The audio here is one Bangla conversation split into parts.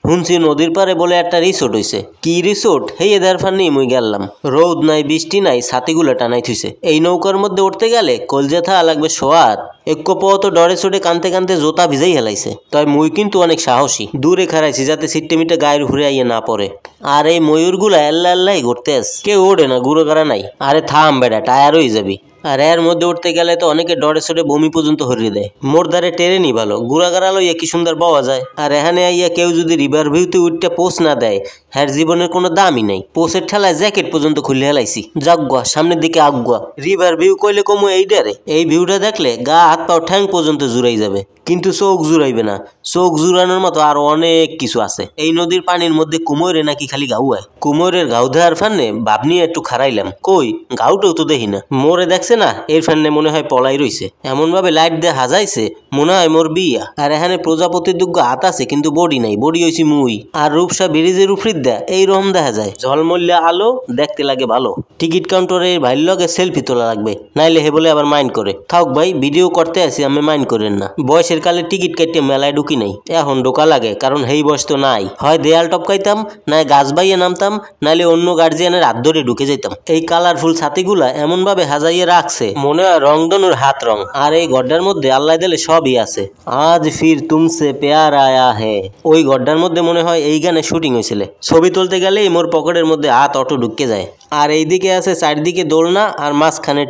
শুনছি নদীর পারে বলে একটা রিসোর্ট হইছে। কি রিসোর্ট হেই এদের ফান্নি মুই গেলাম। রোদ নাই বৃষ্টি নাই, ছাতিগুলো টানাই থুইছে। এই নৌকার মধ্যে উঠতে গেলে কলজেথা লাগবে সোয়াদ। এক পথ ডরে চড়ে কানতে কানতে জোতা ভিজাই হেলাইছে। তাই মুই কিন্তু অনেক সাহসী, দূরে খারাইছি যাতে সিট্টে মিটে গায়ের ঘুরে আইয়ে না পড়ে। আর এই ময়ূরগুলা আল্লাহ আল্লাহ ঘুরতে আস, কেউ ওঠে না, গুঁড়ো গাড়া নাই। আরে থাম বেটা, টায়ার হয়ে যাবি। আর এর মধ্যে উঠতে গেলে তো অনেকে ডরে সরে বমি পর্যন্ত হরিয়ে দেয়। মোর দ্বারে টেরেনি ভালো, গুড়াগাড়া লইয়া কি সুন্দর পাওয়া যায়। আর এখানে আইয়া কেউ যদি রিভার ভিউতে উঠতে পোস্ট না দেয়, হ্যার জীবনের কোনো দামই নাই। পোস্টের ঠেলায় জ্যাকেট পর্যন্ত খুলে হেলাইছি। যাগুয়া সামনের দিকে আগুয়া। রিভার ভিউ কইলে কমু এই ডারে। এই ভিউটা দেখলে গা হাত পাও ঠ্যাং পর্যন্ত জুড়াই যাবে, কিন্তু চোখ জুড়াইবে না। চোখ জুড়ানোর মতো আরো অনেক কিছু আছে। এই নদীর পানির মধ্যে কুমোরে নাকি খালি গাউ হয়। কুমোরের গাউ দেওয়ার ফান্নে ভাব নিয়ে একটু খারাইলাম, কই গাউটাও তো দেখি না। মোরে দেখছে না, এর ফান্নে মনে হয় পলাই রইছে। এমন ভাবে লাইট দিয়ে হাজাইছে মনে হয় মোর বিয়া। আর এখানে প্রজাপতির দুগ্গ হাত আছে কিন্তু বডি নাই, বডি হইছি মুই। আর রূপসা ব্রিজের উপরিত দেয়া এই রকম দেখা যায়। ঝলমল্লা আলো, দেখতে লাগে ভালো। টিকিট কাউন্টারে ভাইর লগে সেলফি তোলা লাগবে, নাইলে হে বলে আবার মাইন্ড করে। থাক ভাই, ভিডিও করতে আসি, আমি মাইন্ড করেন না। বয়সের কালে টিকিট কাটতে মেলায় ঢুকি নাই, এখন ঢোকা লাগে, কারণ হেই বয়স তো নাই। হয় দেয়াল টপকাইতাম, নাই গাছ বাইয়ে নামতাম, নাইলে অন্য গার্জিয়ানের হাত ধরে ঢুকে যেতাম। এই কালারফুল ছাতিগুলা এমন ভাবে হাজাইয়ে রাখছে মনে হয় রংধনুর হাত রং। আর এই গড্ডার মধ্যে আল্লাহ দিলে সবই আছে। আজ ফির তুমসে প্যার আয়া হে, ওই গড্ডার মধ্যে মনে হয় এই গানে শুটিং হয়েছিল। ছবি তুলতে গেলেই মোর পকেটের মধ্যে হাত অটো ঢুকে যায়। আর এইদিকে আছে চারদিকে দোলনা, আর মাঝখানে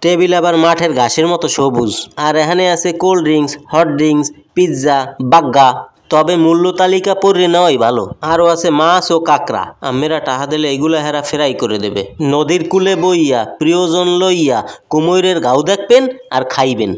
টেবিল আবার মাঠের ঘাসের মতো সবুজ। আর এখানে আছে cold drinks, hot drinks, pizza, বাগ্গা। তবে মূল্য তালিকা পড়ে নেওয়াই ভালো। আরও আছে মাছ ও কাঁকড়া। আমেরা টাহা দিলে এগুলা হেরা ফেরাই করে দেবে। নদীর কূলে বইয়া প্রিয়জন লইয়া কুমৈরের গাও দেখবেন আর খাইবেন।